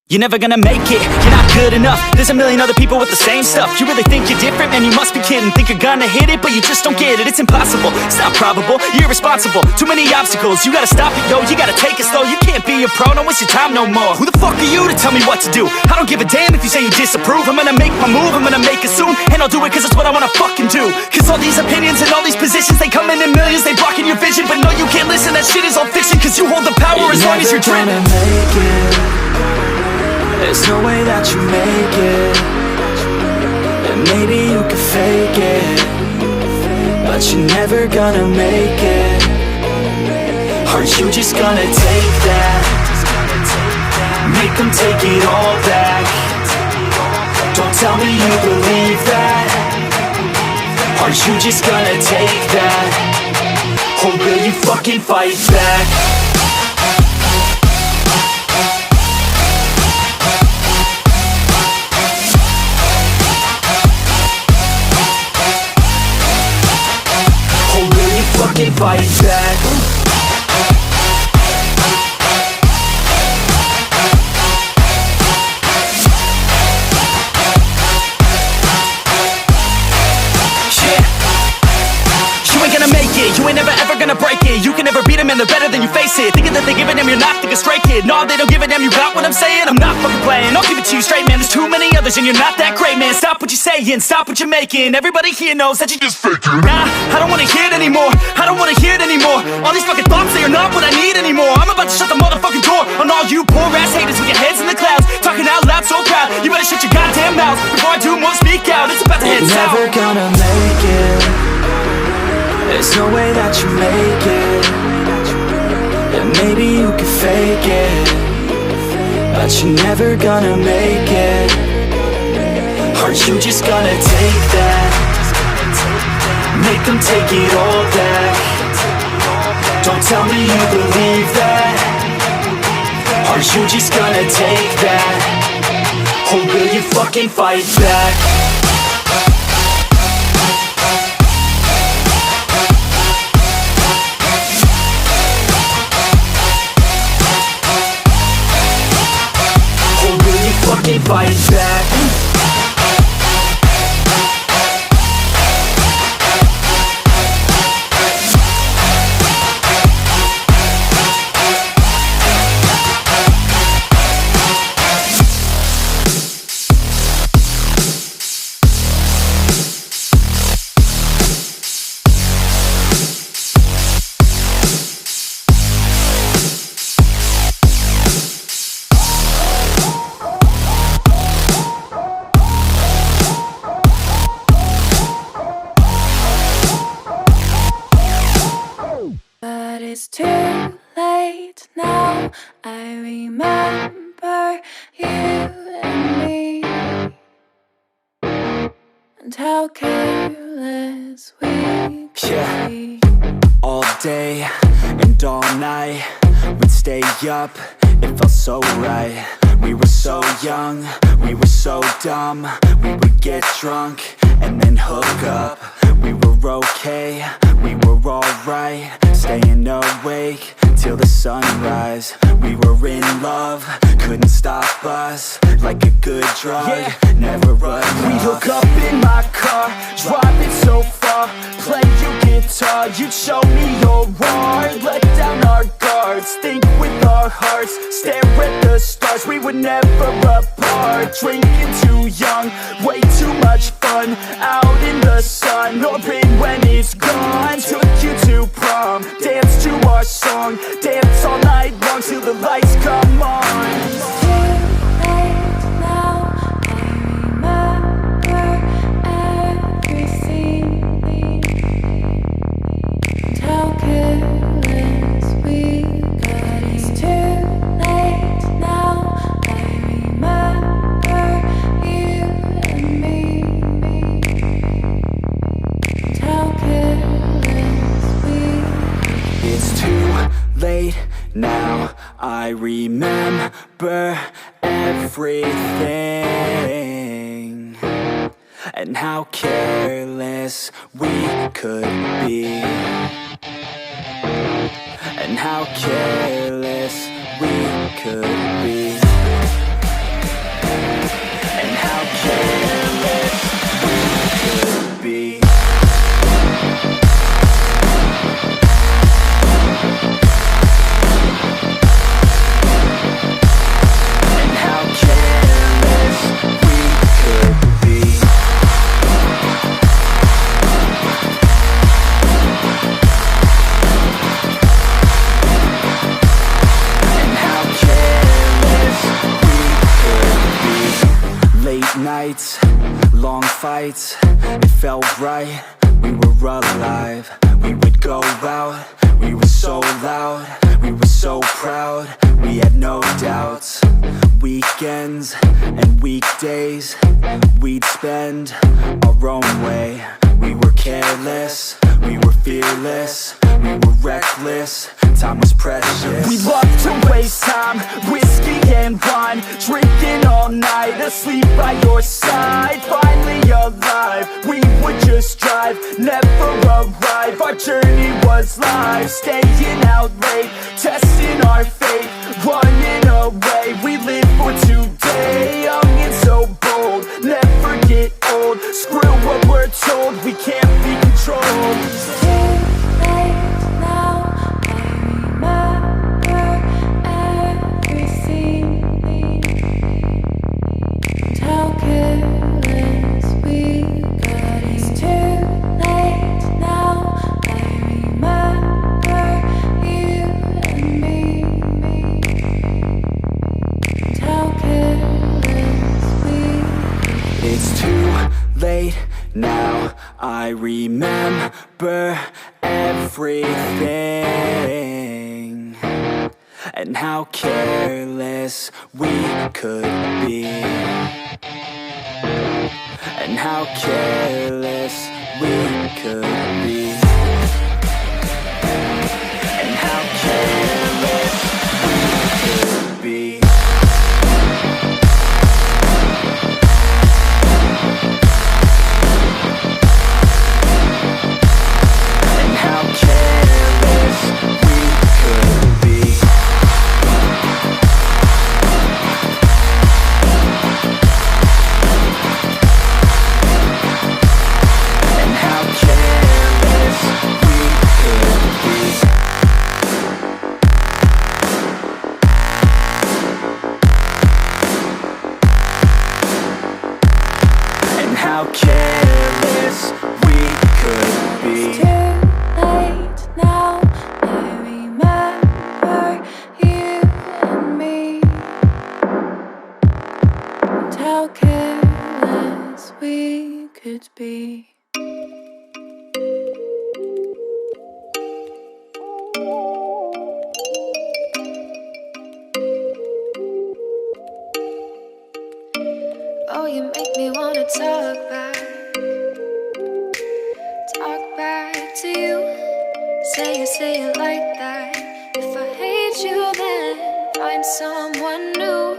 You're never gonna make it, you're not good enough. There's a million other people with the same stuff. You really think you're different? Man, you must be kidding. Think you're gonna hit it, but you just don't get it. It's impossible, it's not probable, you're irresponsible. Too many obstacles, you gotta stop it, yo. You gotta take it slow, you can't be a pro. Don't waste your time no more. Who the fuck are you to tell me what to do? I don't give a damn if you say you disapprove. I'm gonna make my move, I'm gonna make it soon. And I'll do it cause it's what I wanna fucking do. Cause all these opinions and all these positions, they come in millions, they blocking your vision. But no, you can't listen, that shit is all fiction. Cause you hold the power as long as you're dreaming. There's no way that you make it. And maybe you could fake it, but you're never gonna make it. Are you just gonna take that? Make them take it all back. Don't tell me you believe that. Are you just gonna take that? Or will you fucking fight back? Fight back. You ain't gonna make it, you ain't never ever gonna break it. You can never beat them and they're better than you face it. Thinking that they give a damn, you're not, think a straight kid. No, they don't give a damn, you got what I'm saying? I'm not fucking playing, I'll give it to you straight, man. There's too many others and you're not that great, man. Stop what you're saying, stop what you're making. Everybody here knows that you just faking. Nah, I don't wanna hear it anymore, I don't wanna hear it anymore. All these fucking thoughts, they are not what I need anymore. I'm about to shut the motherfucking door on all you poor ass haters with your heads in the clouds, talking out loud so proud. You better shut your goddamn mouth before I do more speak out. It's about to head south. Never gonna make it. There's no way that you make it. And maybe you could fake it, but you're never gonna make it. Are you just gonna take that? Make them take it all back. Don't tell me you believe that. Are you just gonna take that? Or will you fucking fight back? Fight back. But it's too late now. I remember you and me, and how careless we could be. All day and all night, we'd stay up, it felt so right. We were so young, we were so dumb. We would get drunk and then hook up. We were okay, we were alright, staying awake till the sunrise. We were in love, couldn't stop us, like a good drug, never enough. We hook up in my car, driving so far, play you guitar, you'd show me your art. Let down our guards, think with our hearts, stare at the stars. We were never apart, drinking too young, way too much fun, out in the sun, or in when it's gone. Took you to prom, dance to our song, dance all night long till the lights come on. It's too late now. I remember everything, and how careless we got. It's too late now. I remember you and me, and how careless we got. It's too late now, I remember everything, and how careless we could be, and how careless we could be. fights, it felt right. We were alive, we would go out. We were so loud, we were so proud. We had no doubts. Weekends and weekdays, we'd spend our own way. We were careless, we were fearless, we were reckless. Time was precious. We loved to waste time, whiskey and wine, drinking all night, asleep by your side. Finally alive, we would just drive, never arrive. Our journey was live, staying out late, testing our fate, running away. We live for today, young and so bold, never get old. Screw what we're told, we can't be controlled. It's too late now. I remember everything. And how careless we got. It's too late now. I remember you and me. And how careless we. It's too late now. I remember everything and how careless we could be, and how careless we could be, and how careless we could be. How careless we could be. It's too late now. I remember you and me. And how careless we could be. Oh, you make me wanna talk back to you. Say it like that. If I hate you, then find someone new.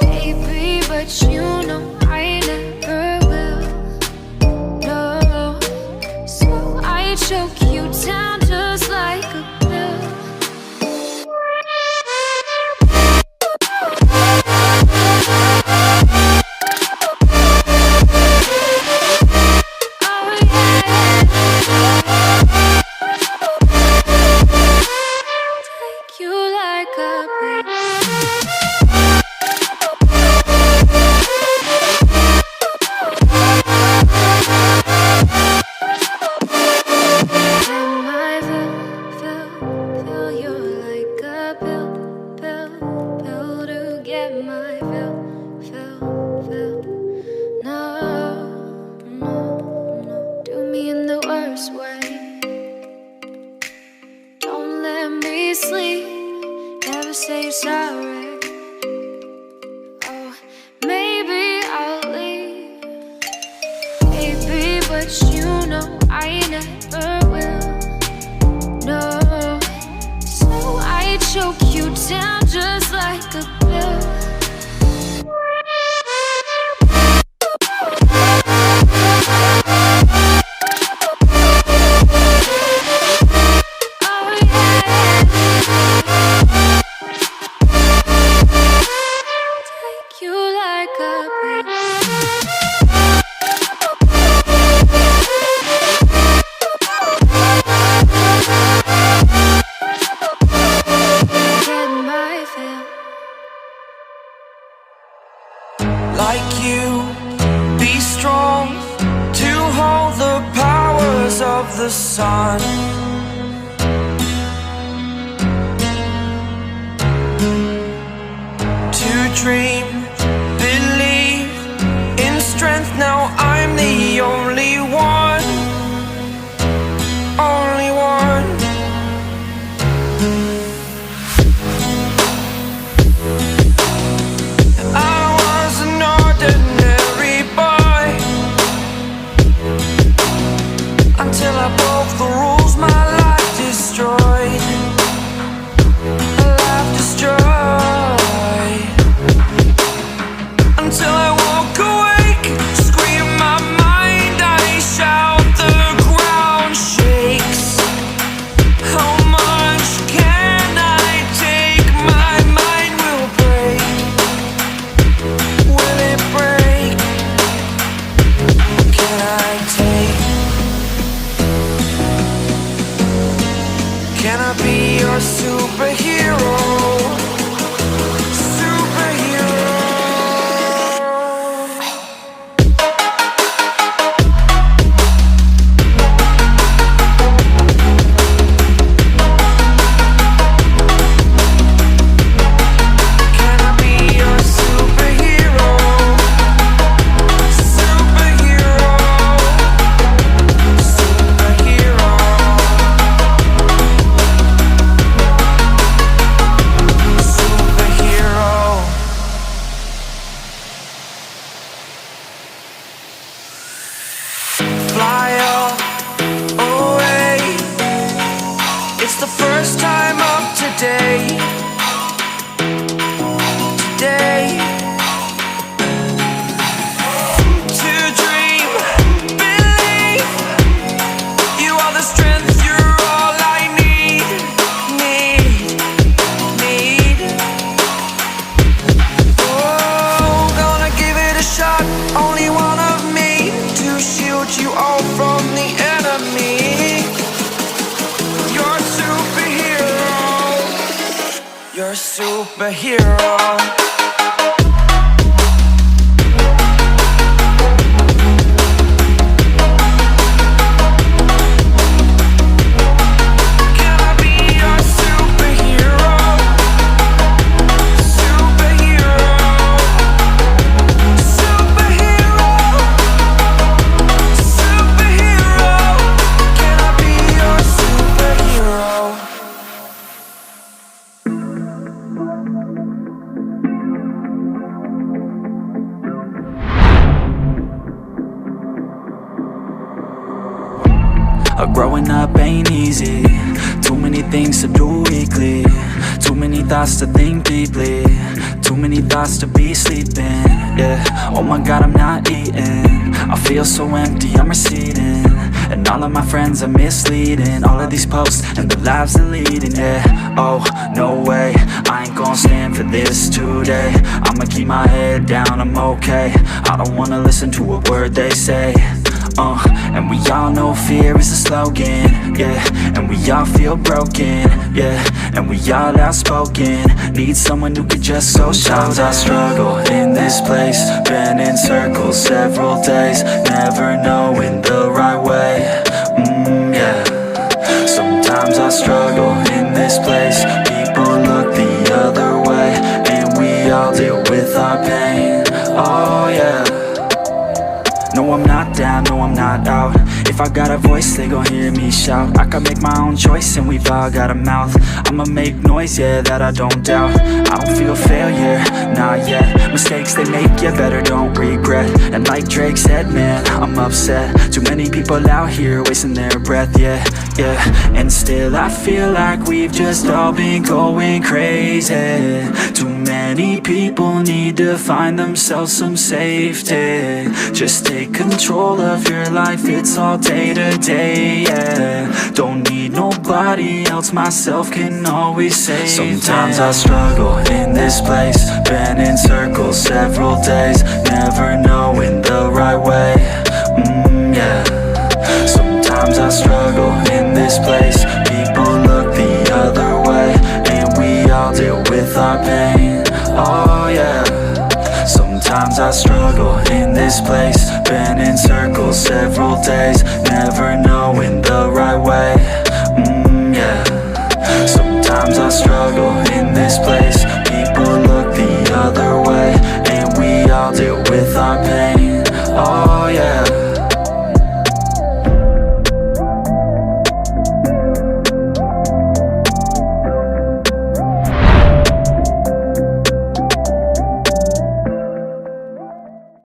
Baby, but you know I never will. No, so I choke you down just like a pill. Say sorry. Oh, maybe I'll leave. Baby, but you know I never will. No, so I choke you down just like a pill. Like you, be strong to hold the powers of the sun. To dream, believe in strength now. your superhero. Fly away. It's the first time of today. To dream, believe. You are the strength, you're all I need. Oh, gonna give it a shot. Only one of me to shield you all from the enemy. You're a superhero. You're a superhero. Growing up ain't easy. Too many things to do weekly. Too many thoughts to think deeply. Too many thoughts to be sleeping. Yeah, oh my god, I'm not eating. I feel so empty, I'm receding. And all of my friends are misleading. All of these posts and the lives they're leading. Yeah, oh, no way, I ain't gon' stand for this today. I'ma keep my head down, I'm okay. I don't wanna listen to a word they say. And we all know fear is a slogan, yeah. And we all feel broken, yeah. And we all outspoken. Need someone who could just so sometimes I struggle in this place. Been in circles several days, never knowing the right way. Yeah. Sometimes I struggle in this place. People look the other way, and we all deal with our pain. Oh yeah. No, I'm not down, no, I'm not out. If I got a voice, they gon' hear me shout. I can make my own choice and we've all got a mouth. I'ma make noise, yeah, that I don't doubt. I don't feel failure, not yet. Mistakes they make, yeah, better don't regret. And like Drake said, man, I'm upset. Too many people out here wasting their breath, yeah, yeah. And still I feel like we've just all been going crazy. Too many people need to find themselves some safety. Just take control of your life, it's all day to day, yeah. Don't need nobody else, myself can always save. Sometimes I struggle in this place. Been in circles several days, never knowing the right way. Yeah. Sometimes I struggle in this place. People look the other way, and we all deal with our pain. Oh yeah. Sometimes I struggle in this place. Been in circles several days,